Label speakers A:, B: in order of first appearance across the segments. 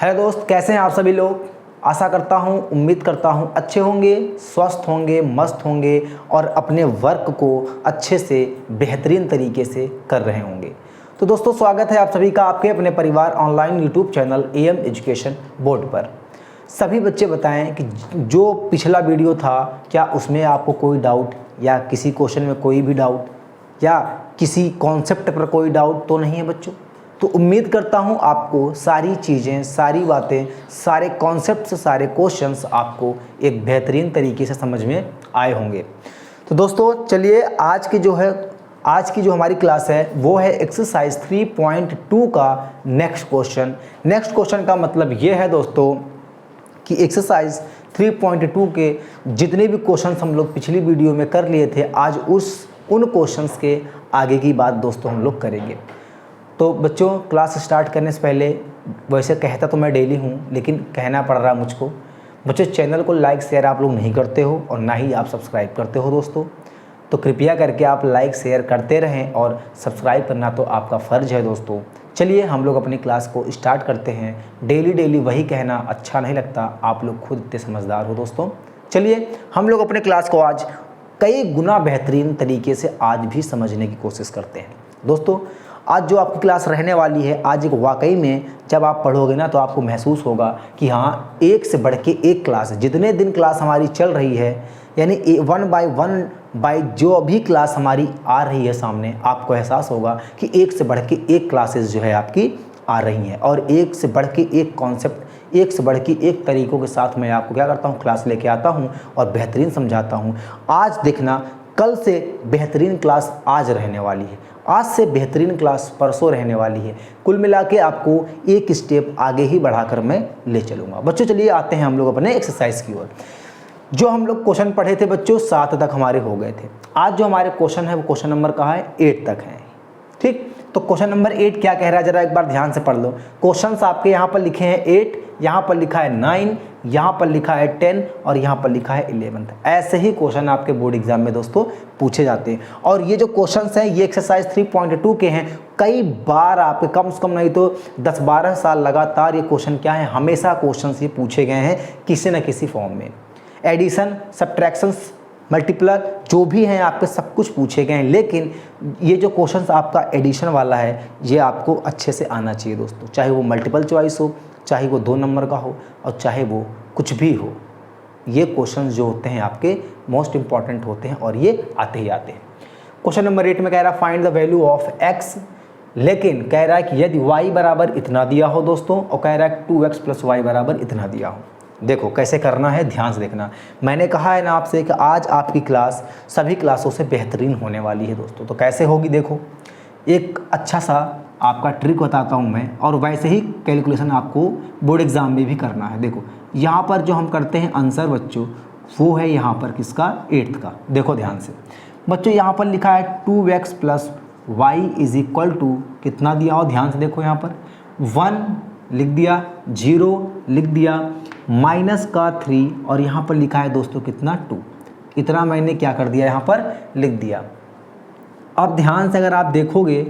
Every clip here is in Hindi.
A: हेलो दोस्त, कैसे हैं आप सभी लोग। आशा करता हूं, उम्मीद करता हूं अच्छे होंगे, स्वस्थ होंगे, मस्त होंगे और अपने वर्क को अच्छे से बेहतरीन तरीके से कर रहे होंगे। तो दोस्तों, स्वागत है आप सभी का आपके अपने परिवार online YouTube channel M education board पर। सभी बच्चे बताएं कि जो पिछला वीडियो था, क्या उसमें आपको कोई डाउट या किसी क्वेश्चन में कोई भी डाउट या किसी कॉन्सेप्ट पर कोई डाउट तो नहीं है बच्चों। तो उम्मीद करता हूं आपको सारी चीज़ें, सारी बातें, सारे कॉन्सेप्ट्स, सारे क्वेश्चंस आपको एक बेहतरीन तरीके से समझ में आए होंगे। तो दोस्तों चलिए, आज की जो हमारी क्लास है वो है एक्सरसाइज 3.2 का नेक्स्ट क्वेश्चन। नेक्स्ट क्वेश्चन का मतलब ये है दोस्तों कि एक्सरसाइज 3.2 के जितने भी क्वेश्चंस हम लोग पिछली वीडियो में कर लिए थे, आज उन क्वेश्चंस के आगे की बात दोस्तों हम लोग करेंगे। तो बच्चों, क्लास स्टार्ट करने से पहले, वैसे कहता तो मैं डेली हूँ लेकिन कहना पड़ रहा मुझको, बच्चों चैनल को लाइक शेयर आप लोग नहीं करते हो और ना ही आप सब्सक्राइब करते हो दोस्तों। तो कृपया करके आप लाइक शेयर करते रहें और सब्सक्राइब करना तो आपका फ़र्ज़ है दोस्तों। चलिए हम लोग अपनी क्लास को स्टार्ट करते हैं। डेली वही कहना अच्छा नहीं लगता, आप लोग खुद इतने समझदार हो दोस्तों। चलिए हम लोग अपने क्लास को आज कई गुना बेहतरीन तरीके से आज भी समझने की कोशिश करते हैं दोस्तों। आज जो आपकी क्लास रहने वाली है, आज एक वाकई में जब आप पढ़ोगे ना तो आपको महसूस होगा कि हाँ, एक से बढ़ के एक क्लास है। जितने दिन क्लास हमारी चल रही है, यानी 1 बाय जो अभी क्लास हमारी आ रही है सामने, आपको एहसास होगा कि एक से बढ़ के एक क्लासेस जो है आपकी आ रही हैं और एक से बढ़ के एक कॉन्सेप्ट, एक से बढ़ के एक तरीक़ों के साथ मैं आपको क्या करता हूँ, क्लास लेके आता हूँ और बेहतरीन समझाता हूँ। आज देखना, कल से बेहतरीन क्लास आज रहने वाली है, आज से बेहतरीन क्लास परसों रहने वाली है। कुल मिला के आपको एक स्टेप आगे ही बढ़ाकर मैं ले चलूँगा। बच्चों चलिए आते हैं हम लोग अपने एक्सरसाइज की ओर। जो हम लोग क्वेश्चन पढ़े थे बच्चों, 7 तक हमारे हो गए थे। आज जो हमारे क्वेश्चन है वो क्वेश्चन नंबर कहाँ है, 8 तक है। ठीक, तो क्वेश्चन नंबर 8 क्या कह रहा है, जरा एक बार ध्यान से पढ़ लो। क्वेश्चंस आपके यहाँ पर लिखे हैं 8, यहाँ पर लिखा है 9, यहाँ पर लिखा है 10 और यहाँ पर लिखा है 11। ऐसे ही क्वेश्चन आपके बोर्ड एग्जाम में दोस्तों पूछे जाते हैं। और ये जो क्वेश्चंस हैं ये एक्सरसाइज 3.2 के हैं। कई बार आपके कम से कम नहीं तो 10-12 साल लगातार ये क्वेश्चन क्या है, हमेशा क्वेश्चंस ये पूछे गए हैं किसी न किसी फॉर्म में। एडिशन, सब्ट्रैक्शंस, मल्टीप्लर जो भी हैं आपके सब कुछ पूछे गए हैं। लेकिन ये जो क्वेश्चंस आपका एडिशन वाला है ये आपको अच्छे से आना चाहिए दोस्तों, चाहे वो मल्टीपल चॉइस हो, चाहे वो 2 नंबर का हो और चाहे वो कुछ भी हो। ये क्वेश्चंस जो होते हैं आपके मोस्ट इंपॉर्टेंट होते हैं और ये आते ही आते हैं। क्वेश्चन नंबर 8 में कह रहा है find the value of x, लेकिन कह रहा है कि यदि y बराबर इतना दिया हो दोस्तों और कह रहा है 2x + y बराबर इतना दिया हो। देखो कैसे करना है, ध्यान से देखना। मैंने कहा है ना आपसे कि आज आपकी क्लास सभी क्लासों से बेहतरीन होने वाली है दोस्तों। तो कैसे होगी, देखो एक अच्छा सा आपका ट्रिक बताता हूँ मैं, और वैसे ही कैलकुलेशन आपको बोर्ड एग्ज़ाम में भी करना है। देखो यहाँ पर जो हम करते हैं आंसर बच्चों, वो है यहाँ पर किसका, 8th का। देखो ध्यान से बच्चों, यहाँ पर लिखा है 2x + y = कितना दिया हो, ध्यान से देखो। यहाँ पर 1 लिख दिया, 0 लिख दिया, -3 और यहाँ पर लिखा है दोस्तों कितना, 2। इतना मैंने क्या कर दिया, यहाँ पर लिख दिया। अब ध्यान से अगर आप देखोगे,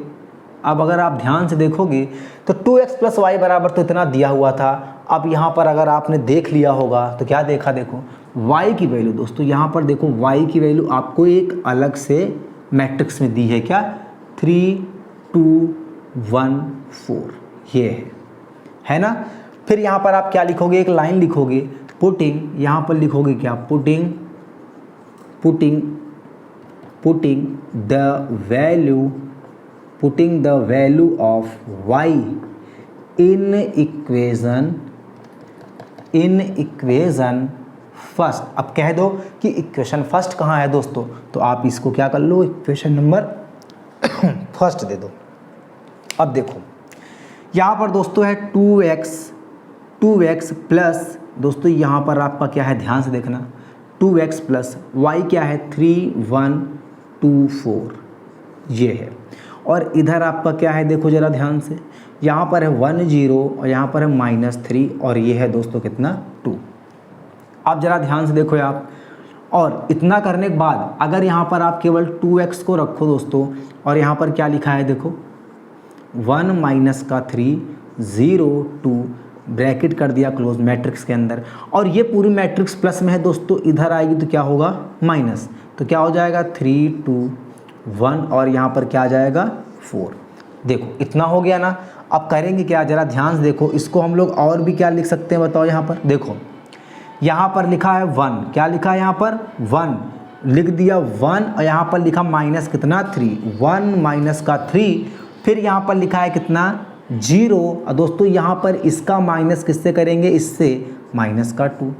A: ध्यान से देखोगे तो 2x + y बराबर तो इतना दिया हुआ था। अब यहाँ पर अगर आपने देख लिया होगा तो क्या देखा, देखो y की वैल्यू दोस्तों, यहाँ पर देखो y की वैल्यू आपको एक अलग से मैट्रिक्स में दी है, क्या, 3 2 1 4, ये है ना। फिर यहाँ पर आप क्या लिखोगे, एक लाइन लिखोगे, पुटिंग, यहाँ पर लिखोगे क्या, putting the value of y in equation first. अब कह दो कि इक्वेशन फर्स्ट कहाँ है दोस्तों, तो आप इसको क्या कर लो, इक्वेशन नंबर फर्स्ट दे दो। अब देखो यहाँ पर दोस्तों है 2x प्लस, दोस्तों यहाँ पर आपका क्या है, ध्यान से देखना, 2x + y क्या है, 3 1 2 4, ये है। और इधर आपका क्या है, देखो ज़रा ध्यान से, यहाँ पर है 1 0 और यहाँ पर है -3 और ये है दोस्तों कितना, 2। आप ज़रा ध्यान से देखो आप। और इतना करने के बाद अगर यहाँ पर आप केवल 2x को रखो दोस्तों, और यहाँ पर क्या लिखा है देखो, 1 - 3 0 2 ब्रैकेट कर दिया क्लोज मैट्रिक्स के अंदर। और ये पूरी मैट्रिक्स प्लस में है दोस्तों, इधर आएगी तो क्या होगा माइनस, तो क्या हो जाएगा 3 2 1 और यहाँ पर क्या आ जाएगा 4। देखो इतना हो गया ना। अब करेंगे क्या, ज़रा ध्यान से देखो, इसको हम लोग और भी क्या लिख सकते हैं बताओ। यहाँ पर देखो, यहाँ पर लिखा है 1, क्या लिखा है यहाँ पर 1 लिख दिया 1, और यहाँ पर लिखा माइनस कितना 3, 1 माइनस का 3, फिर यहाँ पर लिखा है कितना 0। और दोस्तों यहाँ पर इसका माइनस किससे करेंगे, इससे माइनस का 2।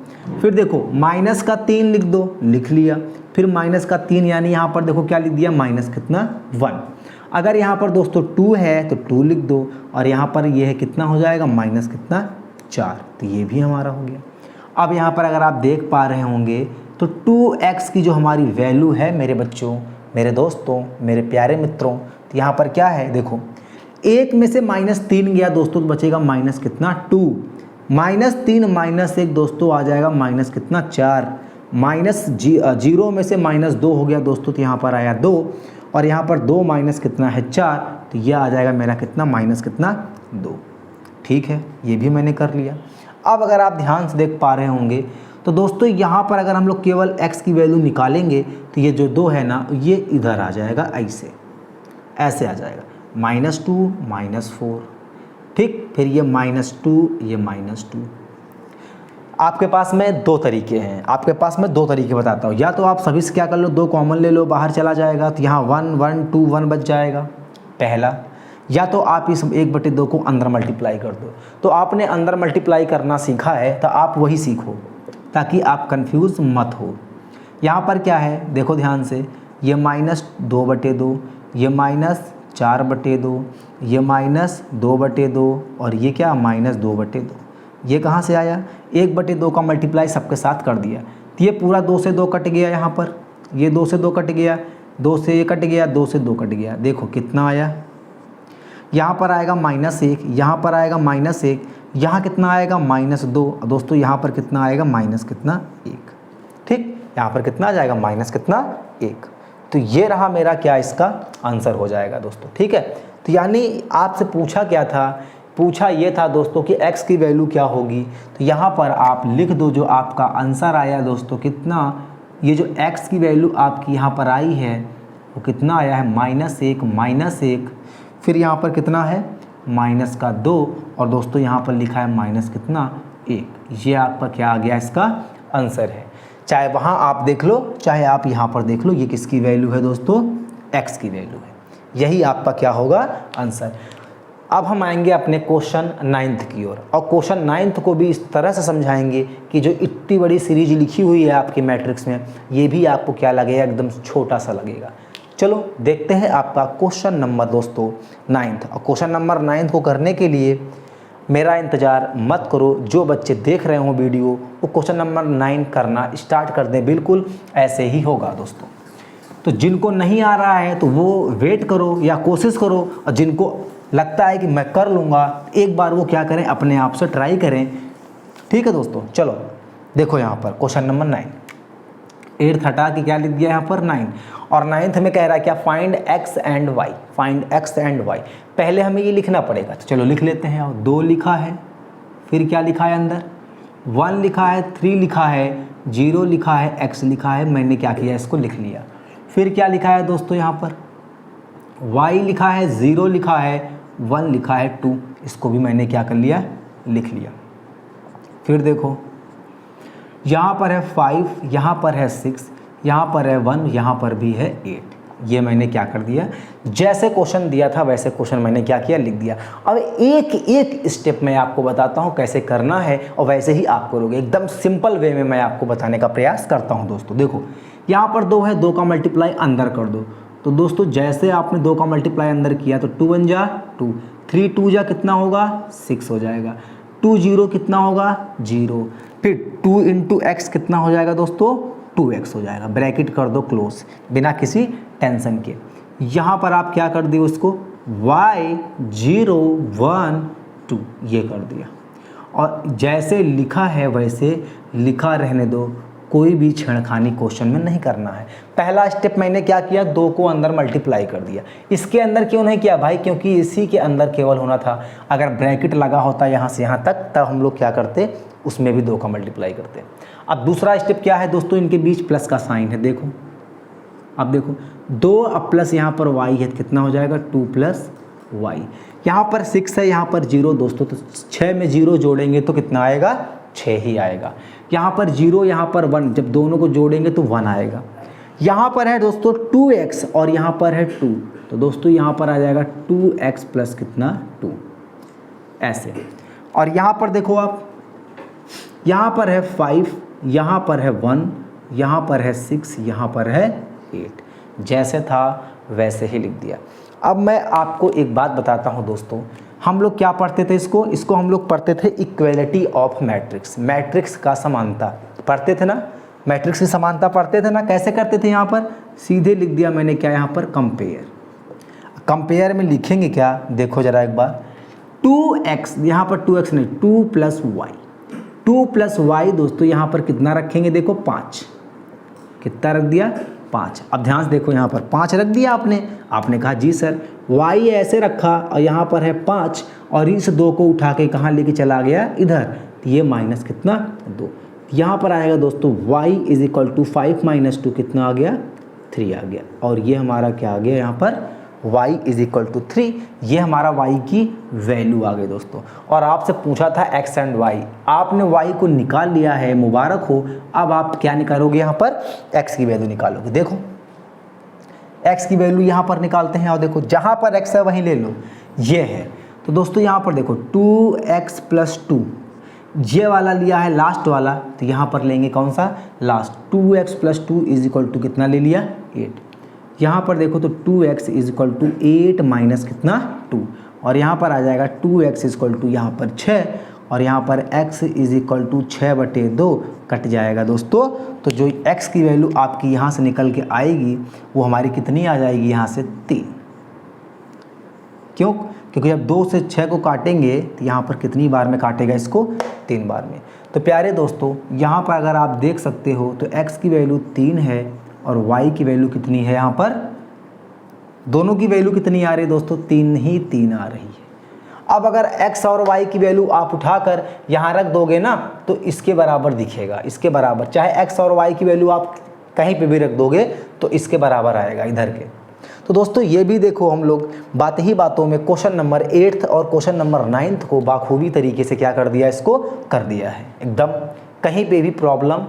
A: फिर देखो माइनस का 3 लिख दो, लिख लिया, फिर माइनस का 3 यानी यहाँ पर देखो क्या लिख दिया माइनस कितना 1। अगर यहाँ पर दोस्तों 2 है तो 2 लिख दो, और यहाँ पर ये है कितना हो जाएगा माइनस कितना 4, तो ये भी हमारा हो गया। अब यहाँ पर अगर आप देख पा रहे होंगे तो 2x की जो हमारी वैल्यू है मेरे बच्चों, मेरे दोस्तों, मेरे प्यारे मित्रों, तो यहाँ पर क्या है देखो, 1 में से -3 गया दोस्तों तो बचेगा माइनस कितना 2, -3 -1 दोस्तों आ जाएगा माइनस कितना 4, -0 में से -2 हो गया दोस्तों तो यहाँ पर आया 2, और यहाँ पर 2 माइनस कितना है 4, तो यह आ जाएगा मेरा कितना माइनस कितना 2। ठीक है, ये भी मैंने कर लिया। अब अगर आप ध्यान से देख पा रहे होंगे तो दोस्तों यहाँ पर अगर हम लोग केवल x की वैल्यू निकालेंगे तो ये जो 2 है ना ये इधर आ जाएगा, ऐसे आ जाएगा -2 -4। ठीक, फिर ये -2 ये -2। आपके पास में 2 तरीके हैं, आपके पास में 2 तरीके बताता हूँ। या तो आप सभी से क्या कर लो, 2 कॉमन ले लो, बाहर चला जाएगा तो यहाँ 1 1 2 1 बच जाएगा पहला। या तो आप इस 1/2 को अंदर मल्टीप्लाई कर दो। तो आपने अंदर मल्टीप्लाई करना सीखा है तो आप वही सीखो ताकि आप कंफ्यूज मत हो। यहाँ पर क्या है देखो ध्यान से, ये -2/2, ये -4/2, ये -2/2 और ये क्या -2/2। ये कहाँ से आया, 1/2 का मल्टीप्लाई सबके साथ कर दिया तो ये पूरा 2 से 2 कट गया। यहाँ पर ये 2 से 2 कट गया, 2 से ये कट गया, 2 से 2 कट गया। देखो कितना आया, यहाँ पर आएगा -1, यहाँ पर आएगा -1, यहाँ कितना आएगा -2। दोस्तों यहाँ पर कितना आएगा माइनस कितना 1। ठीक, यहाँ पर कितना आ जाएगा माइनस कितना 1। तो ये रहा मेरा क्या इसका आंसर हो जाएगा दोस्तों। ठीक है, तो यानी आपसे पूछा क्या था, पूछा ये था दोस्तों कि x की वैल्यू क्या होगी। तो यहाँ पर आप लिख दो जो आपका आंसर आया दोस्तों कितना, ये जो x की वैल्यू आपकी यहाँ पर आई है वो कितना आया है -1, फिर यहाँ पर कितना है -2, और दोस्तों यहाँ पर लिखा है माइनस कितना 1। ये आपका क्या आ गया इसका आंसर है। चाहे वहाँ आप देख लो चाहे आप यहाँ पर देख लो, ये किसकी वैल्यू है दोस्तों, x की वैल्यू है। यही आपका क्या होगा आंसर। अब हम आएंगे अपने क्वेश्चन 9th की ओर, और क्वेश्चन 9th को भी इस तरह से समझाएंगे कि जो इतनी बड़ी सीरीज लिखी हुई है आपकी मैट्रिक्स में, ये भी आपको क्या लगेगा एकदम छोटा सा लगेगा। चलो देखते हैं आपका क्वेश्चन नंबर दोस्तों 9th। और क्वेश्चन नंबर 9th को करने के लिए मेरा इंतज़ार मत करो, जो बच्चे देख रहे हो वीडियो वो क्वेश्चन नंबर 9 करना स्टार्ट कर दें, बिल्कुल ऐसे ही होगा दोस्तों। तो जिनको नहीं आ रहा है तो वो वेट करो या कोशिश करो, और जिनको लगता है कि मैं कर लूँगा एक बार वो क्या करें अपने आप से ट्राई करें। ठीक है दोस्तों, चलो देखो यहाँ पर क्वेश्चन नंबर 9, 8 हटा के क्या लिख दिया यहाँ पर 9, और 9th में कह रहा है क्या find x and y, find x and y। पहले हमें ये लिखना पड़ेगा, तो चलो लिख लेते हैं। और 2 लिखा है, फिर क्या लिखा है अंदर 1 लिखा है, 3 लिखा है, 0 लिखा है, x लिखा है। मैंने क्या किया इसको लिख लिया। फिर क्या लिखा है दोस्तों यहाँ पर y लिखा है, 0 लिखा है, 1 लिखा है, 2, इसको भी मैंने क्या कर लिया लिख लिया। फिर देखो यहाँ पर है 5, यहाँ पर है 6, यहाँ पर है 1, यहाँ पर भी है 8। ये मैंने क्या कर दिया, जैसे क्वेश्चन दिया था वैसे क्वेश्चन मैंने क्या किया लिख दिया। अब एक एक स्टेप मैं आपको बताता हूँ कैसे करना है, और वैसे ही आप करोगे, एकदम सिंपल वे में मैं आपको बताने का प्रयास करता हूँ दोस्तों। देखो यहाँ पर 2 है, 2 का मल्टीप्लाई अंदर कर दो। तो दोस्तों जैसे आपने 2 का मल्टीप्लाई अंदर किया तो 2 1 जा 2, 3 2 जा कितना होगा 6 हो जाएगा, 2 0 कितना होगा 0, फिर 2 इंटू एक्स कितना हो जाएगा दोस्तों 2x हो जाएगा। ब्रैकेट कर दो क्लोज बिना किसी टेंशन के। यहाँ पर आप क्या कर दिए उसको y 0 1 2 ये कर दिया, और जैसे लिखा है वैसे लिखा रहने दो, कोई भी छेड़खानी क्वेश्चन में नहीं करना है। पहला स्टेप मैंने क्या किया, 2 को अंदर मल्टीप्लाई कर दिया। इसके अंदर क्यों नहीं किया भाई, क्योंकि इसी के अंदर केवल होना था। अगर ब्रैकेट लगा होता यहाँ से यहाँ तक, तब हम लोग क्या करते, उसमें भी 2 का मल्टीप्लाई करते। अब दूसरा स्टेप क्या है दोस्तों, इनके बीच प्लस का साइन है, देखो अब देखो 2 अब प्लस यहाँ पर y है, कितना हो जाएगा 2 + y। यहाँ पर 6 है, यहाँ पर 0 दोस्तों, तो 6 में 0 जोड़ेंगे तो कितना आएगा, 6 ही आएगा। यहाँ पर 0, यहाँ पर 1, जब दोनों को जोड़ेंगे तो 1 आएगा। यहाँ पर है दोस्तों 2x और यहाँ पर है 2, तो दोस्तों यहाँ पर आ जाएगा 2x + कितना 2, ऐसे। और यहाँ पर देखो आप, यहाँ पर है 5, यहाँ पर है 1, यहाँ पर है 6, यहाँ पर है 8, जैसे था वैसे ही लिख दिया। अब मैं आपको एक बात बताता हूँ दोस्तों, हम लोग क्या पढ़ते थे, इसको हम लोग पढ़ते थे इक्वेलिटी ऑफ मैट्रिक्स, मैट्रिक्स का समानता पढ़ते थे ना, मैट्रिक्स की समानता पढ़ते थे ना। कैसे करते थे, यहाँ पर सीधे लिख दिया मैंने, क्या यहाँ पर कंपेयर। कंपेयर में लिखेंगे क्या, देखो ज़रा एक बार, 2x, यहाँ पर 2x नहीं, 2 + y, 2 + y दोस्तों यहाँ पर कितना रखेंगे, देखो 5, कितना रख दिया 5। अब ध्यान से देखो, यहाँ पर 5 रख दिया आपने कहा जी सर, y ऐसे रखा और यहाँ पर है 5 और इस 2 को उठा के कहाँ लेके चला गया, इधर, तो ये माइनस कितना 2। यहाँ पर आएगा दोस्तों y = 5 - 2 कितना आ गया, 3 आ गया। और ये हमारा क्या आ गया, यहाँ पर y = 3, ये हमारा y की वैल्यू आ गई दोस्तों। और आपसे पूछा था x एंड y, आपने y को निकाल लिया है, मुबारक हो। अब आप क्या निकालोगे, यहाँ पर x की वैल्यू निकालोगे। देखो x की वैल्यू यहाँ पर निकालते हैं, और देखो जहाँ पर x है वहीं ले लो, ये है। तो दोस्तों यहाँ पर देखो 2x + 2, ये वाला लिया है लास्ट वाला, तो यहाँ पर लेंगे कौन सा, लास्ट। 2x + 2 = कितना ले लिया, 8। यहाँ पर देखो तो 2x = 8 - कितना 2, और यहाँ पर आ जाएगा 2x = यहाँ पर 6, और यहाँ पर x = 6/2 कट जाएगा दोस्तों। तो जो x की वैल्यू आपकी यहाँ से निकल के आएगी वो हमारी कितनी आ जाएगी, यहाँ से 3। क्यों, क्योंकि जब 2 से 6 को काटेंगे तो यहाँ पर कितनी बार में काटेगा इसको, 3 बार में। तो प्यारे दोस्तों यहाँ पर अगर आप देख सकते हो तो x की वैल्यू 3 है और y की वैल्यू कितनी है, यहाँ पर दोनों की वैल्यू कितनी आ रही है दोस्तों, 3 ही 3 आ रही है। अब अगर x और y की वैल्यू आप उठाकर यहाँ रख दोगे ना, तो इसके बराबर दिखेगा, इसके बराबर, चाहे x और y की वैल्यू आप कहीं पे भी रख दोगे तो इसके बराबर आएगा इधर के। तो दोस्तों ये भी देखो, हम लोग बात ही बातों में क्वेश्चन नंबर 8 और क्वेश्चन नंबर 9 को बाखूबी तरीके से क्या कर दिया, इसको कर दिया है एकदम। कहीं पे भी प्रॉब्लम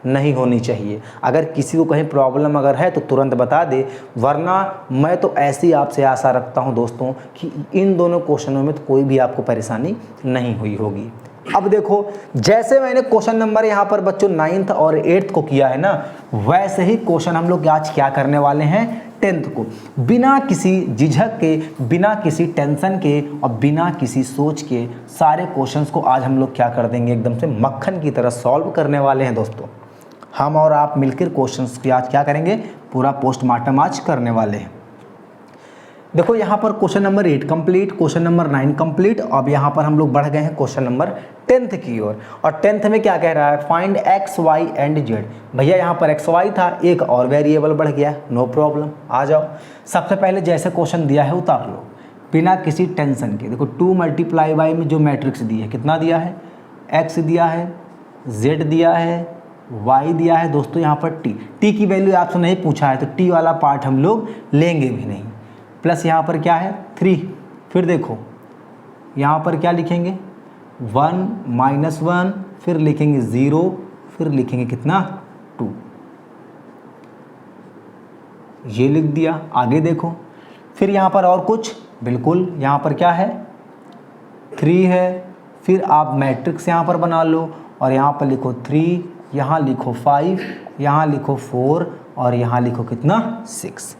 A: नहीं होनी चाहिए। अगर किसी को कहीं प्रॉब्लम अगर है तो तुरंत बता दे, वरना मैं तो ऐसी आपसे आशा रखता हूं दोस्तों कि इन दोनों क्वेश्चनों में तो कोई भी आपको परेशानी नहीं हुई होगी। अब देखो, जैसे मैंने क्वेश्चन नंबर यहाँ पर बच्चों 9th और 8th को किया है ना, वैसे ही क्वेश्चन हम लोग आज क्या करने वाले हैं, 10th को, बिना किसी झिझक के, बिना किसी टेंशन के और बिना किसी सोच के सारे क्वेश्चंस को आज हम लोग क्या कर देंगे, एकदम से मक्खन की तरह सॉल्व करने वाले हैं दोस्तों। हम और आप मिलकर क्वेश्चंस की आज क्या करेंगे, पूरा पोस्टमार्टम आज करने वाले हैं। देखो यहाँ पर question number 8 complete, question number 9 complete. अब यहाँ पर हम लोग बढ़ गए हैं क्वेश्चन नंबर 10th की ओर। और 10th में क्या कह रहा है, find x, y and z। भैया यहाँ पर x, y था, एक और वेरिएबल बढ़ गया, नो प्रॉब्लम, आ जाओ। सबसे पहले जैसे क्वेश्चन दिया है उतार लो बिना किसी टेंशन के। देखो 2 × y में जो मैट्रिक्स दी है, कितना दिया है, x दिया है, z दिया है, y दिया है दोस्तों, यहाँ पर t की वैल्यू आपसे नहीं पूछा है तो t वाला पार्ट हम लोग लेंगे भी नहीं। प्लस यहाँ पर क्या है 3, फिर देखो यहाँ पर क्या लिखेंगे 1 - 1, फिर लिखेंगे 0, फिर लिखेंगे कितना 2, ये लिख दिया। आगे देखो, फिर यहाँ पर और कुछ, बिल्कुल यहाँ पर क्या है 3 है, फिर आप मैट्रिक्स यहाँ पर बना लो और यहाँ पर लिखो 3, यहाँ लिखो 5, यहाँ लिखो 4 और यहाँ लिखो कितना 6।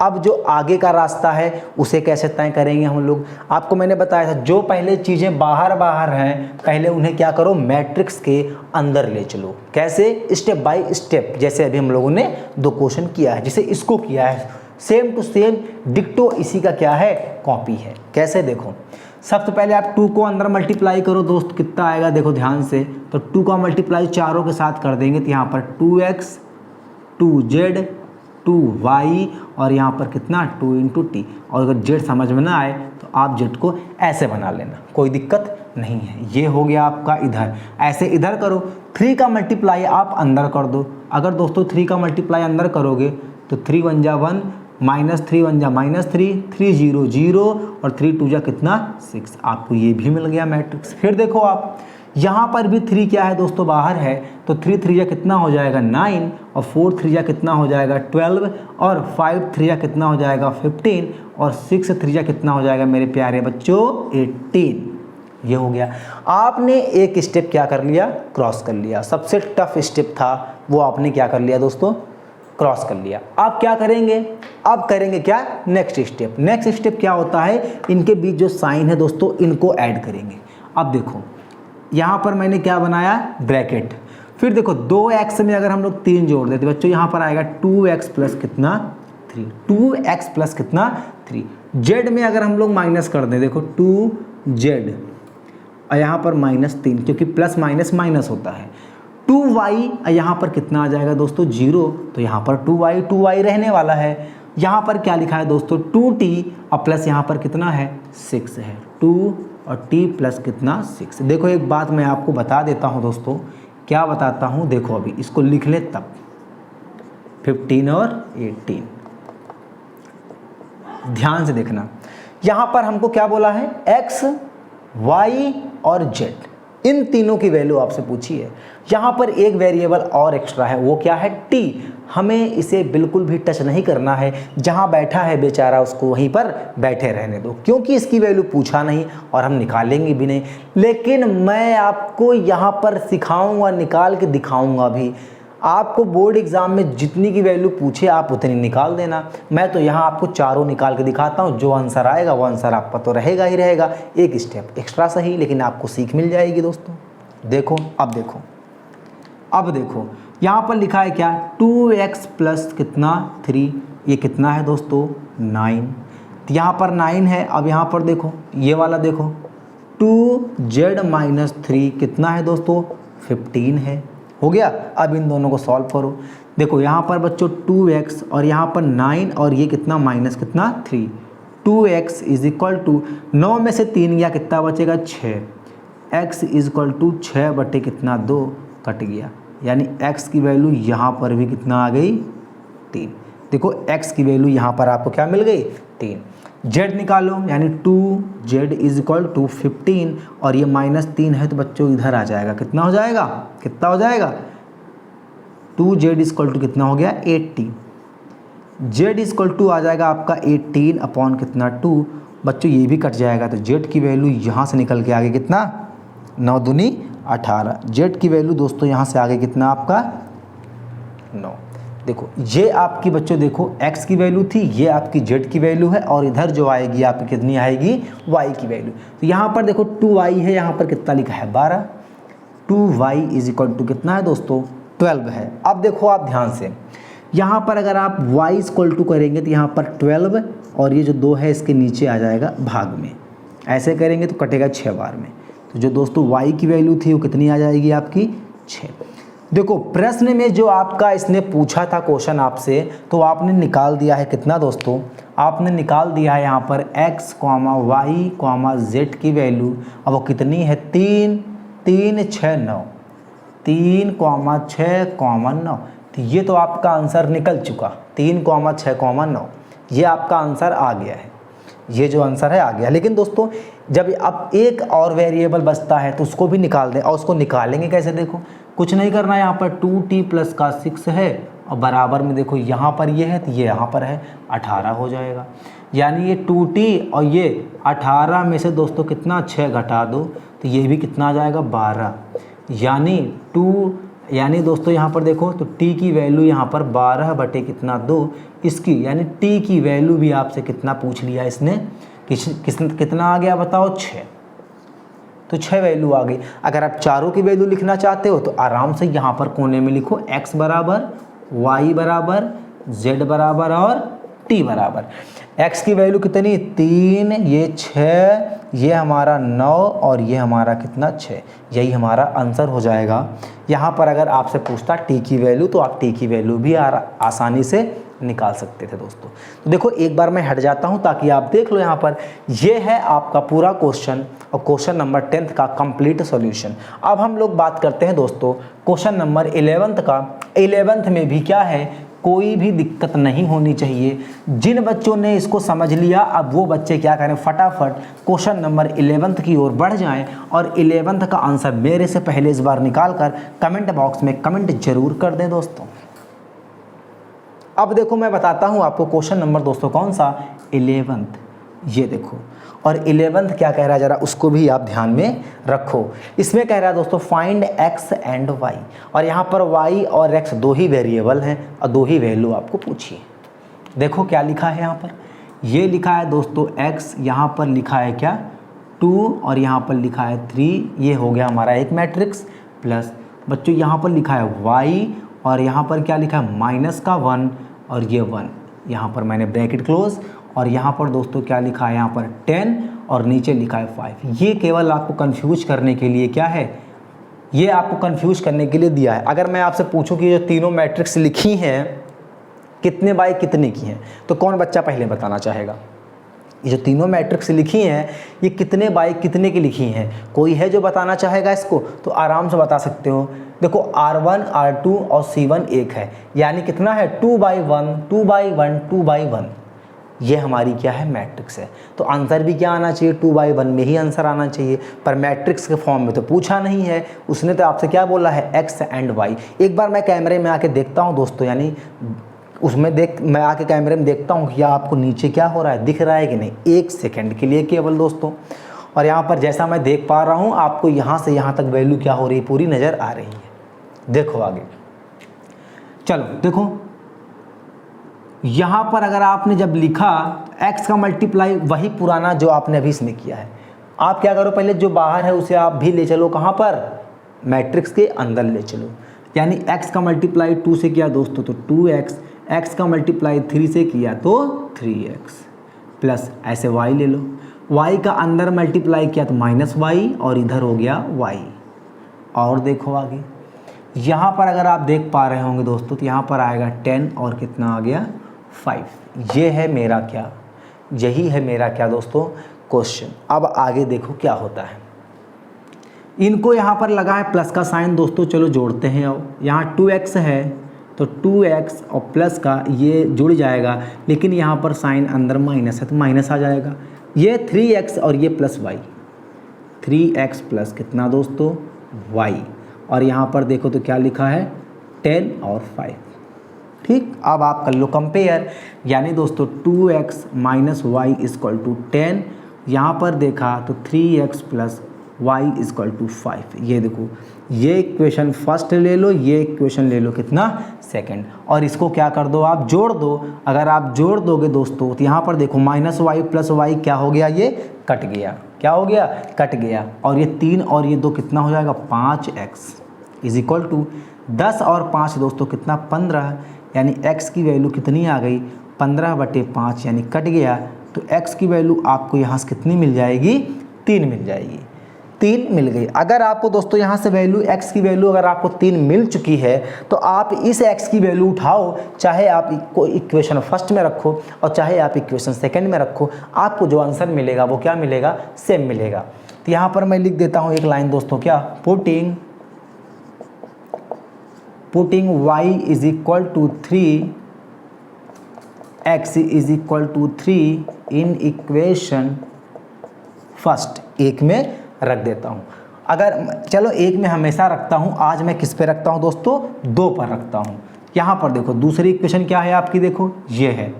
A: अब जो आगे का रास्ता है उसे कैसे तय करेंगे हम लोग, आपको मैंने बताया था, जो पहले चीज़ें बाहर हैं पहले उन्हें क्या करो, मैट्रिक्स के अंदर ले चलो। कैसे, स्टेप बाय स्टेप, जैसे अभी हम लोगों ने 2 क्वेश्चन किया है, जैसे इसको किया है सेम टू सेम डिक्टो इसी का क्या है, कॉपी है। कैसे देखो, सबसे पहले आप 2 को अंदर मल्टीप्लाई करो दोस्त, कितना आएगा देखो ध्यान से, तो 2 का मल्टीप्लाई चारों के साथ कर देंगे तो यहाँ पर 2x 2z 2y और यहाँ पर कितना 2 × t। और अगर z समझ में ना आए तो आप z को ऐसे बना लेना, कोई दिक्कत नहीं है। ये हो गया आपका इधर, ऐसे इधर करो। 3 का मल्टीप्लाई आप अंदर कर दो। अगर दोस्तों 3 का मल्टीप्लाई अंदर करोगे तो 3 × 1 = 1 -3 × 1 = -3 3 0 0 और 3 2 कितना 6। आपको ये भी मिल गया मैट्रिक्स। फिर देखो आप यहाँ पर भी 3 क्या है दोस्तों, बाहर है, तो 3 3 कितना हो जाएगा 9 और 4 3 कितना हो जाएगा 12 और 5 3 कितना हो जाएगा 15 और 6 3 कितना हो जाएगा मेरे प्यारे बच्चों 18। ये हो गया। आपने एक स्टेप क्या कर लिया, क्रॉस कर लिया। सबसे टफ स्टेप था वो आपने क्या कर लिया दोस्तों, क्रॉस कर लिया। अब क्या करेंगे, अब करेंगे क्या, नेक्स्ट स्टेप। नेक्स्ट स्टेप क्या होता है, इनके बीच जो साइन है दोस्तों इनको ऐड करेंगे। अब देखो यहाँ पर मैंने क्या बनाया, ब्रैकेट। फिर देखो 2x में अगर हम लोग 3 जोड़ देते बच्चों, यहाँ पर आएगा 2x प्लस कितना 3, 2x प्लस कितना 3। z में अगर हम लोग माइनस कर दें, देखो 2z और यहाँ पर -3, क्योंकि प्लस माइनस माइनस होता है। 2y यहाँ पर कितना आ जाएगा दोस्तों 0, तो यहाँ पर 2y रहने वाला है। यहाँ पर क्या लिखा है दोस्तों 2t और प्लस यहाँ पर कितना है 6 है, 2 और t प्लस कितना 6। देखो एक बात मैं आपको बता देता हूँ दोस्तों, क्या बताता हूँ, देखो अभी इसको लिख ले तब 15 और 18। ध्यान से देखना, यहाँ पर हमको क्या बोला है, x y और z, इन तीनों की वैल्यू आपसे पूछी है। यहाँ पर एक वेरिएबल और एक्स्ट्रा है, वो क्या है t। हमें इसे बिल्कुल भी टच नहीं करना है, जहाँ बैठा है बेचारा उसको वहीं पर बैठे रहने दो, क्योंकि इसकी वैल्यू पूछा नहीं और हम निकालेंगे भी नहीं। लेकिन मैं आपको यहाँ पर सिखाऊंगा, निकाल के दिखाऊंगा भी। आपको बोर्ड एग्ज़ाम में जितनी की वैल्यू पूछे आप उतनी निकाल देना। मैं तो यहाँ आपको चारों निकाल के दिखाता हूँ, जो आंसर आएगा वो आंसर आपका तो रहेगा ही रहेगा। एक स्टेप एक्स्ट्रा सही, लेकिन आपको सीख मिल जाएगी दोस्तों। देखो अब देखो यहाँ पर लिखा है क्या, 2x प्लस कितना 3, ये कितना है दोस्तों 9। तो यहाँ पर 9 है। अब यहाँ पर देखो ये वाला देखो 2z - 3 कितना है दोस्तों 15 है। हो गया। अब इन दोनों को सॉल्व करो। देखो यहाँ पर बच्चों 2x और यहाँ पर 9 और ये कितना माइनस कितना 3। 2x = 9 में से 3 गया, कितना बचेगा 6। x = 6 बटे कितना 2, कट गया। यानी x की वैल्यू यहाँ पर भी कितना आ गई 3। देखो x की वैल्यू यहाँ पर आपको क्या मिल गई 3। z निकालो, यानी 2z = 15 और ये -3 है तो बच्चों इधर आ जाएगा, कितना हो जाएगा, कितना हो जाएगा 2z = कितना हो गया 80। z = आ जाएगा आपका 18 अपॉन कितना 2। बच्चों ये भी कट जाएगा, तो z की वैल्यू यहाँ से निकल के आगे कितना 9 दूनी 18। z की वैल्यू दोस्तों यहाँ से आगे कितना आपका 9। देखो ये आपकी बच्चों देखो x की वैल्यू थी, ये आपकी z की वैल्यू है और इधर जो आएगी आपकी कितनी आएगी y की वैल्यू। तो यहाँ पर देखो 2y है, यहाँ पर कितना लिखा है 12। 2y = कितना है दोस्तों 12 है। अब देखो आप ध्यान से, यहाँ पर अगर आप y = करेंगे तो यहाँ पर 12 और ये जो 2 है इसके नीचे आ जाएगा भाग में, ऐसे करेंगे तो कटेगा 6 बार में। तो जो दोस्तों y की वैल्यू थी वो कितनी आ जाएगी आपकी 6। देखो प्रश्न में जो आपका इसने पूछा था क्वेश्चन आपसे, तो आपने निकाल दिया है कितना दोस्तों, आपने निकाल दिया है यहाँ पर x, y, z की वैल्यू। अब वो कितनी है 3 3 6 9, 3, 6, 9। तो ये तो आपका आंसर निकल चुका, 3, 6, 9, ये आपका आंसर आ गया है, ये जो आंसर है आ गया। लेकिन दोस्तों जब अब एक और वेरिएबल बचता है तो उसको भी निकाल दें, और उसको निकालेंगे कैसे, देखो कुछ नहीं करना, यहाँ पर 2t प्लस का 6 है और बराबर में देखो यहाँ पर ये है तो ये यहाँ पर है 18 हो जाएगा। यानी ये 2t और ये 18 में से दोस्तों कितना 6 घटा दो तो ये भी कितना आ जाएगा 12। यानी दोस्तों यहाँ पर देखो तो t की वैल्यू यहाँ पर 12 बटे कितना 2 इसकी, यानी t की वैल्यू भी आपसे कितना पूछ लिया इसने, कितना आ गया बताओ 6। तो 6 वैल्यू आ गई। अगर आप चारों की वैल्यू लिखना चाहते हो तो आराम से यहाँ पर कोने में लिखो x बराबर y बराबर z बराबर और t बराबर x की वैल्यू कितनी 3, ये 6, ये हमारा 9 और ये हमारा कितना 6, यही हमारा आंसर हो जाएगा। यहाँ पर अगर आपसे पूछता t की वैल्यू तो आप t की वैल्यू भी आसानी से निकाल सकते थे दोस्तों। तो देखो एक बार मैं हट जाता हूँ ताकि आप देख लो, यहाँ पर ये है आपका पूरा क्वेश्चन और क्वेश्चन नंबर 10th का कंप्लीट सॉल्यूशन। अब हम लोग बात करते हैं दोस्तों क्वेश्चन नंबर 11th का। 11th में भी क्या है, कोई भी दिक्कत नहीं होनी चाहिए। जिन बच्चों ने इसको समझ लिया अब वो बच्चे क्या करें, फटाफट क्वेश्चन नंबर 11th की ओर बढ़ जाएं और 11th का आंसर मेरे से पहले इस बार निकाल कर कमेंट बॉक्स में कमेंट जरूर कर दें दोस्तों। अब देखो मैं बताता हूँ आपको क्वेश्चन नंबर दोस्तों कौन सा, 11th। ये देखो, और 11th क्या कह रहा है जरा उसको भी आप ध्यान में रखो। इसमें कह रहा है दोस्तों फाइंड x एंड y, और यहाँ पर y और x दो ही वेरिएबल हैं और दो ही वैल्यू आपको पूछिए। देखो क्या लिखा है यहाँ पर, ये लिखा है दोस्तों x, यहाँ पर लिखा है क्या 2 और यहाँ पर लिखा है 3, ये हो गया हमारा एक मैट्रिक्स, प्लस बच्चों यहाँ पर लिखा है y और यहाँ पर क्या लिखा है माइनस का 1 और ये 1, यहाँ पर मैंने ब्रैकेट क्लोज, और यहाँ पर दोस्तों क्या लिखा है यहाँ पर 10 और नीचे लिखा है 5। ये केवल आपको कंफ्यूज करने के लिए क्या है, ये आपको कंफ्यूज करने के लिए दिया है। अगर मैं आपसे पूछूं कि जो तीनों मैट्रिक्स लिखी हैं कितने बाय कितने की हैं, तो कौन बच्चा पहले बताना चाहेगा। ये जो तीनों मैट्रिक्स लिखी हैं ये कितने बाय कितने की लिखी हैं, कोई है जो बताना चाहेगा इसको, तो आराम से बता सकते हो। देखो R1 R2 और C1 एक है, यानी कितना है 2/1 2/1 2/1, ये हमारी क्या है मैट्रिक्स है। तो आंसर भी क्या आना चाहिए 2/1 में ही आंसर आना चाहिए, पर मैट्रिक्स के फॉर्म में तो पूछा नहीं है, उसने तो आपसे क्या बोला है x एंड y। एक बार मैं कैमरे में आके देखता हूँ दोस्तों, यानी उसमें मैं आके कैमरे में देखता हूँ कि आपको नीचे क्या हो रहा है, दिख रहा है कि नहीं, 1 सेकंड के लिए केवल दोस्तों। और यहाँ पर जैसा मैं देख पा रहा हूँ आपको यहाँ से यहाँ तक वैल्यू क्या हो रही है, पूरी नज़र आ रही है। देखो आगे चलो, देखो यहाँ पर अगर आपने जब लिखा x का मल्टीप्लाई वही पुराना जो आपने अभी इसमें किया है, आप क्या करो पहले जो बाहर है उसे आप भी ले चलो कहाँ पर, मैट्रिक्स के अंदर ले चलो। यानी x का मल्टीप्लाई 2 से किया दोस्तों तो 2x, x का मल्टीप्लाई 3 से किया तो 3x, प्लस ऐसे y ले लो, y का अंदर मल्टीप्लाई किया तो -y और इधर हो गया y। और देखो आगे यहाँ पर अगर आप देख पा रहे होंगे दोस्तों तो यहाँ पर आएगा 10 और कितना आ गया 5। ये है मेरा क्या, यही है मेरा क्या दोस्तों क्वेश्चन। अब आगे देखो क्या होता है, इनको यहाँ पर लगा है प्लस का साइन दोस्तों, चलो जोड़ते हैं। अब यहाँ 2x है तो 2x और प्लस का ये जुड़ जाएगा, लेकिन यहाँ पर साइन अंदर माइनस है तो माइनस आ जाएगा। ये 3x और ये प्लस y, 3x प्लस कितना दोस्तों y, और यहाँ पर देखो तो क्या लिखा है 10 और 5। ठीक, अब आप कर लो कंपेयर, यानी दोस्तों 2x minus Y equal to 10, यहाँ पर देखा तो 3x plus Y equal to 5। ये देखो, ये इक्वेशन फर्स्ट ले लो, ये इक्वेशन ले लो कितना सेकंड, और इसको क्या कर दो आप जोड़ दो। अगर आप जोड़ दोगे दोस्तों तो यहाँ पर देखो माइनस वाई प्लस वाई क्या हो गया, ये कट गया, क्या हो गया कट गया, और ये 3 और ये 2 कितना हो जाएगा 5x इज इक्वल टू 10 और 5 दोस्तों कितना 15, यानी x की वैल्यू कितनी आ गई 15/5 यानी कट गया। तो x की वैल्यू आपको यहाँ से कितनी मिल जाएगी 3 मिल जाएगी, 3 मिल गई। अगर आपको दोस्तों यहाँ से वैल्यू x की वैल्यू अगर आपको 3 मिल चुकी है तो आप इस x की वैल्यू उठाओ, चाहे आप को इक्वेशन फर्स्ट में रखो और चाहे आप इक्वेशन सेकंड में रखो, आपको जो आंसर मिलेगा वो क्या मिलेगा सेम मिलेगा। तो यहाँ पर मैं लिख देता हूँ एक लाइन दोस्तों, क्या putting y is equal to 3, x is equal to 3 in equation first, एक में रख देता हूँ। अगर चलो एक में हमेशा रखता हूँ, आज मैं किस पे रखता हूँ दोस्तों 2 पर रखता हूँ। यहाँ पर देखो दूसरी इक्वेशन क्या है आपकी, देखो ये है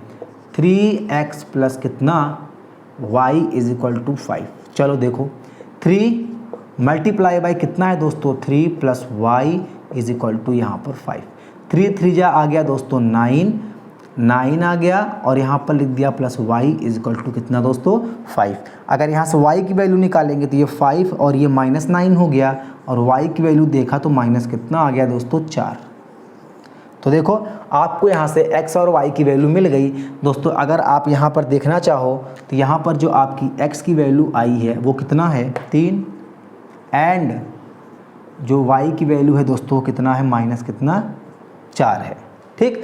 A: 3x प्लस कितना y इज इक्वल टू 5। चलो देखो 3 मल्टीप्लाई बाई कितना है दोस्तों 3 plus y is equal to यहाँ पर 5, 3 3 जा आ गया दोस्तों 9 आ गया, और यहाँ पर लिख दिया plus y is equal to कितना दोस्तों 5। अगर यहाँ से y की वैल्यू निकालेंगे तो ये 5 और ये -9 हो गया, और y की वैल्यू देखा तो माइनस कितना आ गया दोस्तों 4। तो देखो आपको यहाँ से x और y की वैल्यू मिल गई। दोस्तों अगर आप यहाँ पर देखना चाहो तो यहाँ पर जो आपकी x की वैल्यू आई है वो कितना है 3, एंड जो y की वैल्यू है दोस्तों कितना है माइनस कितना 4 है। ठीक,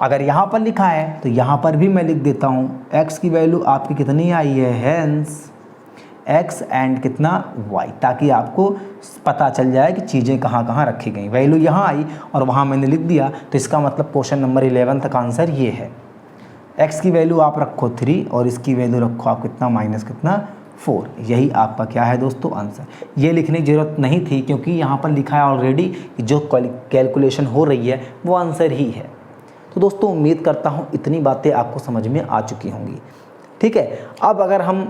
A: अगर यहाँ पर लिखा है तो यहाँ पर भी मैं लिख देता हूँ x की वैल्यू आपकी कितनी आई है, हेंस x एंड कितना y, ताकि आपको पता चल जाए कि चीज़ें कहाँ कहाँ रखी गई। वैल्यू यहाँ आई और वहाँ मैंने लिख दिया, तो इसका मतलब क्वेश्चन नंबर 11 तक आंसर ये है। x की वैल्यू आप रखो 3 और इसकी वैल्यू रखो आप कितना माइनस कितना 4। यही आपका क्या है दोस्तों आंसर। ये लिखने की ज़रूरत नहीं थी क्योंकि यहाँ पर लिखा है ऑलरेडी कि जो कैलकुलेशन हो रही है वो आंसर ही है। तो दोस्तों उम्मीद करता हूँ इतनी बातें आपको समझ में आ चुकी होंगी। ठीक है, अब अगर हम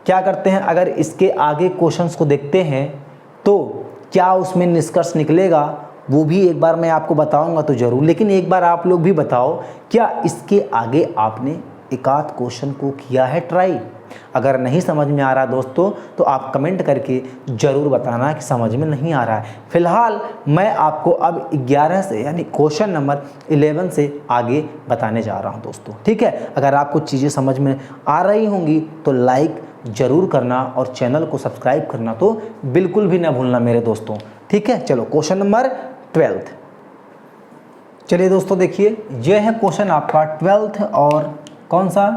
A: क्या करते हैं, अगर इसके आगे क्वेश्चंस को देखते हैं तो क्या उसमें निष्कर्ष निकलेगा वो भी एक बार मैं आपको बताऊंगा तो ज़रूर। लेकिन एक बार आप लोग भी बताओ, क्या इसके आगे आपने एक आध क्वेश्चन को किया है ट्राई? अगर नहीं समझ में आ रहा दोस्तों तो आप कमेंट करके ज़रूर बताना कि समझ में नहीं आ रहा है। फिलहाल मैं आपको अब 11 से यानी क्वेश्चन नंबर 11 से आगे बताने जा रहा हूं दोस्तों। ठीक है, अगर आपको चीज़ें समझ में आ रही होंगी तो लाइक ज़रूर करना और चैनल को सब्सक्राइब करना तो बिल्कुल भी ना भूलना मेरे दोस्तों। ठीक है, चलो क्वेश्चन नंबर 12। चलिए दोस्तों देखिए, यह है क्वेश्चन आपका 12 और कौन सा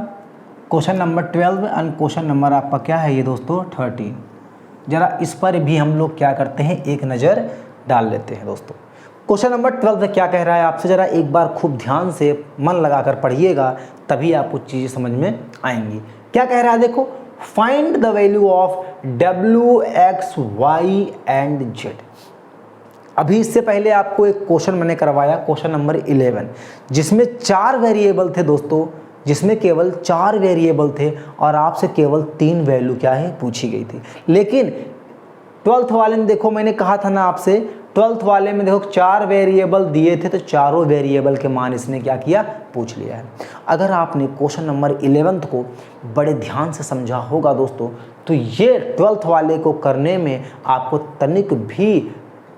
A: question number 12 and question number आपका क्या है ये दोस्तों 13। ज़रा इस पर भी हम लोग क्या करते हैं, एक नज़र डाल लेते हैं दोस्तों। क्वेश्चन नंबर 12 क्या कह रहा है आपसे, ज़रा एक बार खूब ध्यान से मन लगाकर पढ़िएगा, तभी आपको चीज़ें समझ में आएंगी। क्या कह रहा है देखो, find the value of w x y and z। अभी इससे पहले आपको एक क्वेश्चन मैंने करवाया क्वेश्चन नंबर 11, जिसमें 4 वेरिएबल थे दोस्तों, जिसमें केवल 4 वेरिएबल थे और आपसे केवल 3 वैल्यू क्या है पूछी गई थी। लेकिन 12th वाले में देखो, मैंने कहा था ना आपसे, 12th वाले में देखो 4 वेरिएबल दिए थे तो चारों वेरिएबल के मान इसने क्या किया, पूछ लिया है। अगर आपने क्वेश्चन नंबर 11 को बड़े ध्यान से समझा होगा दोस्तों तो ये 12th वाले को करने में आपको तनिक भी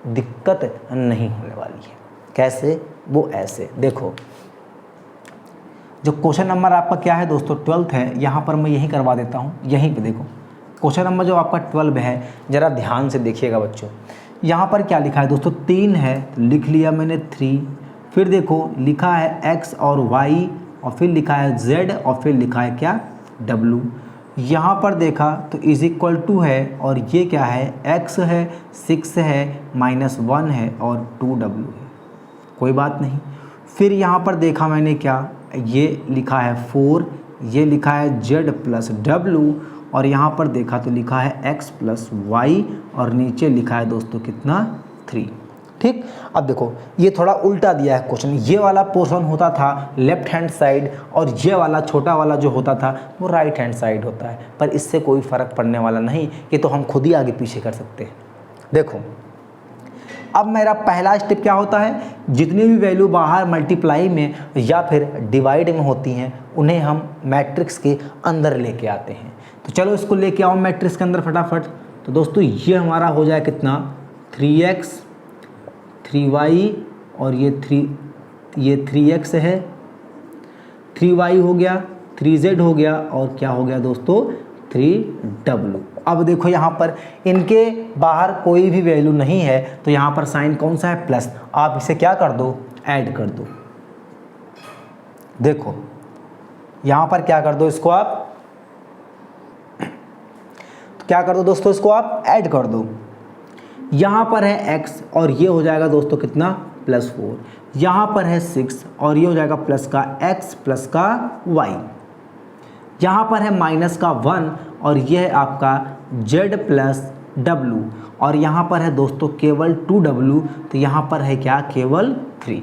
A: दिक्कत नहीं होने वाली है। कैसे, वो ऐसे देखो, जो क्वेश्चन नंबर आपका क्या है दोस्तों 12th है, यहाँ पर मैं यही करवा देता हूँ। यहीं पे देखो क्वेश्चन नंबर जो आपका 12 है, ज़रा ध्यान से देखिएगा बच्चों। यहाँ पर क्या लिखा है दोस्तों, 3 है तो लिख लिया मैंने 3, फिर देखो लिखा है x और y और फिर लिखा है z और फिर लिखा है क्या w। यहाँ पर देखा तो इज इक्वल टू है और ये क्या है, x है, 6 है, -1 है और 2w है, कोई बात नहीं। फिर यहाँ पर देखा मैंने क्या, ये लिखा है 4, ये लिखा है z प्लस w और यहाँ पर देखा तो लिखा है x प्लस y और नीचे लिखा है दोस्तों कितना 3। ठीक, अब देखो ये थोड़ा उल्टा दिया है क्वेश्चन। ये वाला पोर्शन होता था लेफ्ट हैंड साइड और ये वाला छोटा वाला जो होता था वो राइट हैंड साइड होता है, पर इससे कोई फ़र्क पड़ने वाला नहीं, ये तो हम खुद ही आगे पीछे कर सकते हैं। देखो अब मेरा पहला स्टेप क्या होता है, जितनी भी वैल्यू बाहर मल्टीप्लाई में या फिर डिवाइड में होती हैं उन्हें हम मैट्रिक्स के अंदर लेके आते हैं। तो चलो इसको लेके आओ मैट्रिक्स के अंदर फटाफट। तो दोस्तों ये हमारा हो जाए कितना, 3x 3y और ये 3x है, 3y हो गया, 3z हो गया और क्या हो गया दोस्तों 3w। अब देखो यहाँ पर इनके बाहर कोई भी वैल्यू नहीं है तो यहाँ पर साइन कौन सा है, प्लस। आप इसे क्या कर दो, ऐड कर दो। देखो यहाँ पर क्या कर दो, इसको आप क्या कर दो दोस्तों, इसको आप ऐड कर दो। यहाँ पर है x और ये हो जाएगा दोस्तों कितना +4, यहाँ पर है 6 और ये हो जाएगा प्लस का x प्लस का y, यहाँ पर है माइनस का 1 और ये है आपका z प्लस w और यहाँ पर है दोस्तों केवल 2w, तो यहाँ पर है क्या, केवल 3।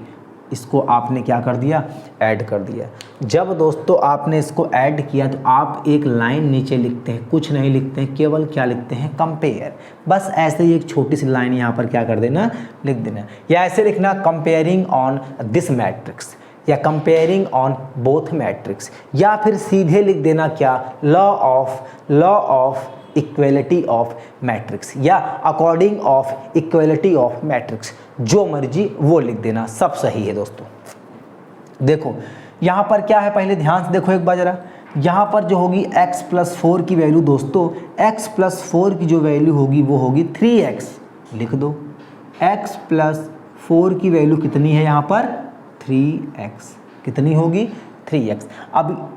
A: इसको आपने क्या कर दिया, ऐड कर दिया। जब दोस्तों आपने इसको ऐड किया तो आप एक लाइन नीचे लिखते हैं, कुछ नहीं लिखते हैं, केवल क्या लिखते हैं, कंपेयर। बस ऐसे ही एक छोटी सी लाइन यहाँ पर क्या कर देना, लिख देना, या ऐसे लिखना कंपेयरिंग ऑन दिस मैट्रिक्स या कंपेयरिंग ऑन बोथ मैट्रिक्स, या फिर सीधे लिख देना क्या, law of equality of matrix या according of equality of matrix, जो मर्जी वो लिख देना, सब सही है दोस्तों। देखो यहाँ पर क्या है, पहले ध्यान से देखो एक बार जरा, यहाँ पर जो होगी x + 4 की वैल्यू दोस्तों, x + 4 की जो वैल्यू होगी वो होगी 3x, लिख दो। x + 4 की वैल्यू कितनी है यहाँ पर 3x, कितनी होगी 3x। अब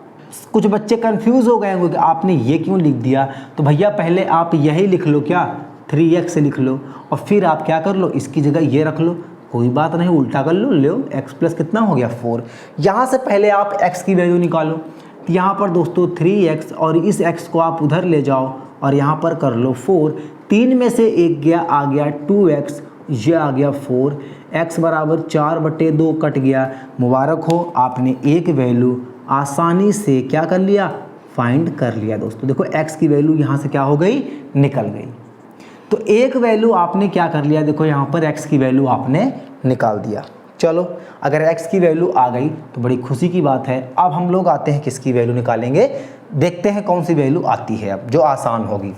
A: कुछ बच्चे कंफ्यूज हो गए होंगे कि आपने ये क्यों लिख दिया, तो भैया पहले आप यही लिख लो, क्या 3x लिख लो और फिर आप क्या कर लो, इसकी जगह ये रख लो, कोई बात नहीं, उल्टा कर लो, ले x प्लस कितना हो गया 4। यहाँ से पहले आप x की वैल्यू निकालो, तो यहाँ पर दोस्तों 3x और इस x को आप उधर ले जाओ और यहाँ पर कर लो 4, 3 में से 1 गया, आ गया 2x, ये आ गया 4, x बराबर 4/2 कट गया। मुबारक हो, आपने एक वैल्यू आसानी से क्या कर लिया, फाइंड कर लिया दोस्तों। देखो x की वैल्यू यहाँ से क्या हो गई, निकल गई। तो एक वैल्यू आपने क्या कर लिया, देखो यहाँ पर x की वैल्यू आपने निकाल दिया। चलो अगर x की वैल्यू आ गई तो बड़ी खुशी की बात है। अब हम लोग आते हैं किसकी वैल्यू निकालेंगे, देखते हैं कौन सी वैल्यू आती है अब जो आसान होगी।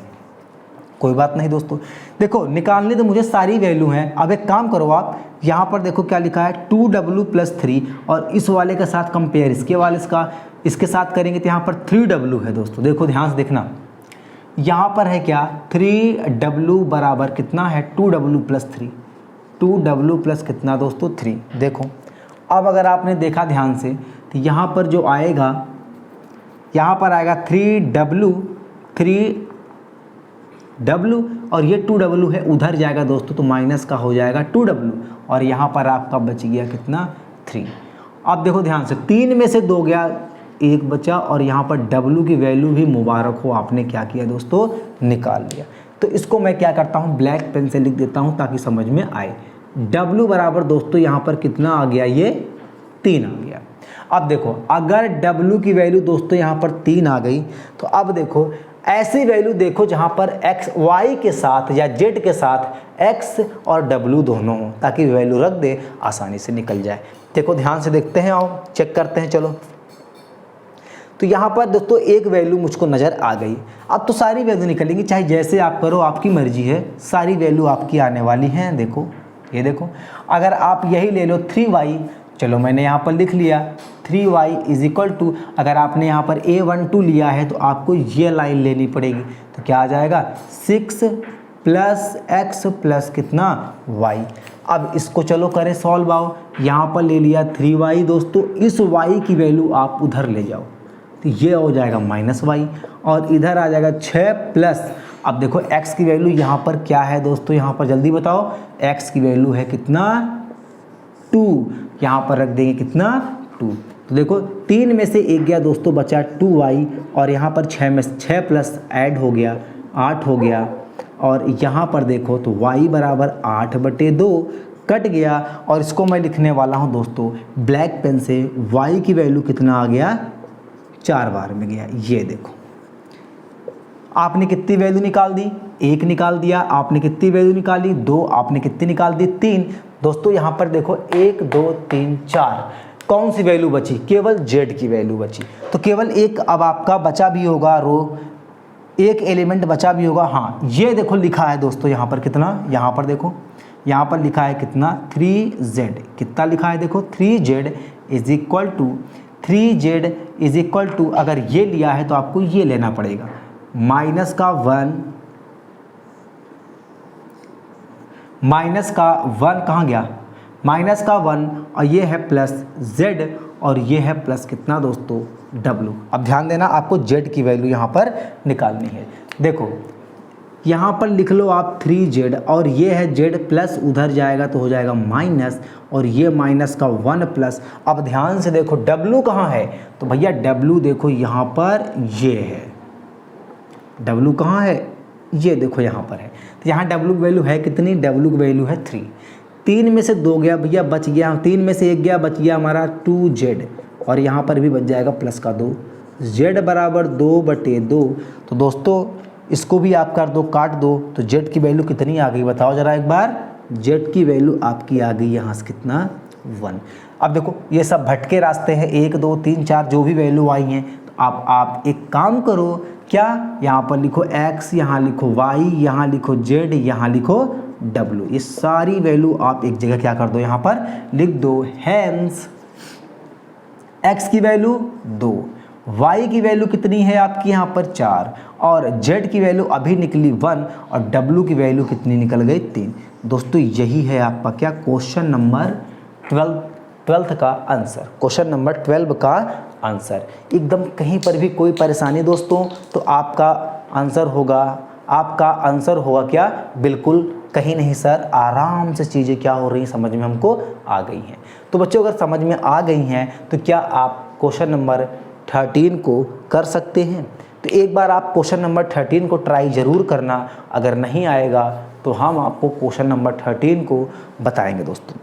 A: कोई बात नहीं दोस्तों, देखो निकालने तो मुझे सारी वैल्यू हैं। अब एक काम करो, आप यहाँ पर देखो क्या लिखा है 2w + 3 और इस वाले के साथ कंपेयर, इसके वाले इसके साथ करेंगे तो यहाँ पर 3w है दोस्तों। देखो ध्यान से देखना, यहाँ पर है क्या 3w बराबर कितना है 2w + 3, 2w प्लस कितना दोस्तों 3। देखो अब अगर आपने देखा ध्यान से तो यहाँ पर जो आएगा, यहाँ पर आएगा 3w और ये 2w है, उधर जाएगा दोस्तों तो माइनस का हो जाएगा 2w और यहाँ पर आपका बच गया कितना 3। अब देखो ध्यान से 3 में से 2 गया, 1 बचा और यहाँ पर w की वैल्यू भी मुबारक हो, आपने क्या किया दोस्तों, निकाल लिया। तो इसको मैं क्या करता हूँ, ब्लैक पेन से लिख देता हूँ ताकि समझ में आए। w बराबर दोस्तों यहाँ पर कितना आ गया, ये 3 आ गया। अब देखो अगर w की वैल्यू दोस्तों यहाँ पर 3 आ गई, तो अब देखो ऐसी वैल्यू देखो जहाँ पर x y के साथ या z के साथ x और w दोनों हो, ताकि वैल्यू रख दे, आसानी से निकल जाए। देखो ध्यान से देखते हैं, आओ चेक करते हैं। चलो तो यहाँ पर दोस्तों एक वैल्यू मुझको नज़र आ गई। अब तो सारी वैल्यू निकलेंगी, चाहे जैसे आप करो, आपकी मर्जी है, सारी वैल्यू आपकी आने वाली हैं। देखो ये देखो, अगर आप यही ले लो 3y, चलो मैंने यहाँ पर लिख लिया 3y = अगर आपने यहाँ पर a12 लिया है तो आपको ये लाइन लेनी पड़ेगी, तो क्या आ जाएगा 6 + x + कितना y। अब इसको चलो करें सॉल्व। आओ यहाँ पर ले लिया 3y दोस्तों, इस y की वैल्यू आप उधर ले जाओ तो ये हो जाएगा -y और इधर आ जाएगा 6 प्लस, अब देखो x की वैल्यू यहाँ पर क्या है दोस्तों, यहाँ पर जल्दी बताओ, x की वैल्यू है कितना 2, यहाँ पर रख देंगे कितना 2। तो देखो 3 में से 1 गया दोस्तों, बचा 2y और यहाँ पर 6 में 6 प्लस ऐड हो गया 8 हो गया और यहाँ पर देखो तो y बराबर 8/2 कट गया और इसको मैं लिखने वाला हूँ दोस्तों ब्लैक पेन से। y की वैल्यू कितना आ गया, 4 बार में गया। ये देखो आपने कितनी वैल्यू निकाल दी, 1 निकाल दिया। आपने कितनी वैल्यू निकाली, 2। आपने कितनी निकाल दी, 3। दोस्तों यहाँ पर देखो 1 2 3 4, कौन सी वैल्यू बची, केवल z की वैल्यू बची। तो केवल एक अब आपका बचा भी होगा रो, एक एलिमेंट बचा भी होगा। हाँ ये देखो लिखा है दोस्तों यहाँ पर कितना, यहाँ पर देखो यहाँ पर लिखा है कितना 3z, कितना लिखा है देखो 3z = अगर ये लिया है तो आपको ये लेना पड़ेगा माइनस का 1 कहाँ गया, -1 और ये है प्लस z और ये है प्लस कितना दोस्तों w। अब ध्यान देना, आपको z की वैल्यू यहाँ पर निकालनी है। देखो यहाँ पर लिख लो आप 3z और ये है z प्लस, उधर जाएगा तो हो जाएगा माइनस और ये -1 प्लस। अब ध्यान से देखो w कहाँ है, तो भैया w देखो यहाँ पर ये है, w कहाँ है, ये देखो यहाँ पर है। तो यहाँ w की वैल्यू है कितनी, w की वैल्यू है 3। 3 में से 2 गया भैया, बच गया, 3 में से 1 गया, बच गया हमारा 2z और यहाँ पर भी बच जाएगा प्लस का 2, z बराबर 2/2। तो दोस्तों इसको भी आप कर दो, काट दो, तो z की वैल्यू कितनी आ गई बताओ ज़रा एक बार, z की वैल्यू आपकी आ गई यहाँ से कितना 1। अब देखो ये सब भटके रास्ते हैं, 1 2 3 4 जो भी वैल्यू आई हैं, तो आप एक काम करो, क्या यहाँ पर लिखो x, यहाँ लिखो y, यहाँ लिखो z, यहाँ लिखो w। ये सारी वैल्यू आप एक जगह क्या कर दो, यहाँ पर लिख दो। हैंस x की वैल्यू 2, y की वैल्यू कितनी है आपकी यहाँ पर 4, और z की वैल्यू अभी निकली 1, और w की वैल्यू कितनी निकल गई 3। दोस्तों यही है आपका क्या, क्वेश्चन नंबर 12 का आंसर, क्वेश्चन नंबर 12 का आंसर। एकदम कहीं पर भी कोई परेशानी दोस्तों तो आपका आंसर होगा क्या, बिल्कुल कहीं नहीं सर, आराम से चीज़ें क्या हो रही हैं, समझ में हमको आ गई हैं। तो बच्चों अगर समझ में आ गई हैं तो क्या आप क्वेश्चन नंबर 13 को कर सकते हैं। तो एक बार आप क्वेश्चन नंबर 13 को ट्राई ज़रूर करना, अगर नहीं आएगा तो हम आपको क्वेश्चन नंबर 13 को बताएंगे दोस्तों।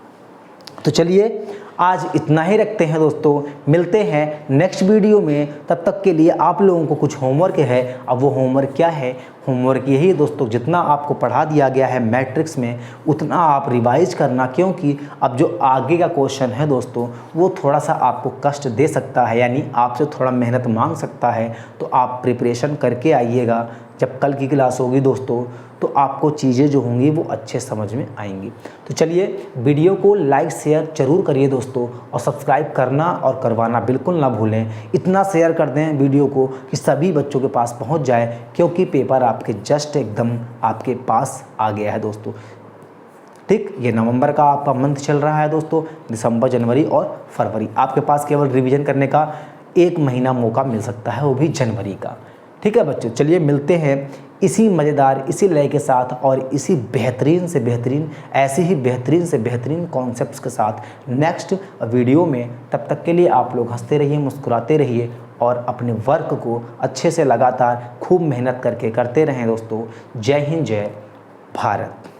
A: तो चलिए आज इतना ही रखते हैं दोस्तों, मिलते हैं नेक्स्ट वीडियो में। तब तक के लिए आप लोगों को कुछ होमवर्क है। अब वो होमवर्क क्या है, होमवर्क यही दोस्तों, जितना आपको पढ़ा दिया गया है मैट्रिक्स में उतना आप रिवाइज करना, क्योंकि अब जो आगे का क्वेश्चन है दोस्तों वो थोड़ा सा आपको कष्ट दे सकता है, यानी आपसे थोड़ा मेहनत मांग सकता है। तो आप प्रिपरेशन करके आइएगा, जब कल की क्लास होगी दोस्तों तो आपको चीज़ें जो होंगी वो अच्छे समझ में आएंगी। तो चलिए वीडियो को लाइक शेयर ज़रूर करिए दोस्तों, और सब्सक्राइब करना और करवाना बिल्कुल ना भूलें। इतना शेयर कर दें वीडियो को कि सभी बच्चों के पास पहुंच जाए, क्योंकि पेपर आपके जस्ट एकदम आपके पास आ गया है दोस्तों। ठीक, ये नवंबर का आपका मंथ चल रहा है दोस्तों, दिसंबर, जनवरी और फरवरी आपके पास केवल रिवीजन करने का 1 महीना मौका मिल सकता है, वो भी जनवरी का। ठीक है बच्चों, चलिए मिलते हैं इसी मज़ेदार, इसी लय के साथ और इसी बेहतरीन से बेहतरीन, ऐसे ही बेहतरीन से बेहतरीन कॉन्सेप्ट्स के साथ नेक्स्ट वीडियो में। तब तक के लिए आप लोग हंसते रहिए, मुस्कुराते रहिए और अपने वर्क को अच्छे से लगातार खूब मेहनत करके करते रहें दोस्तों। जय हिंद, जय भारत।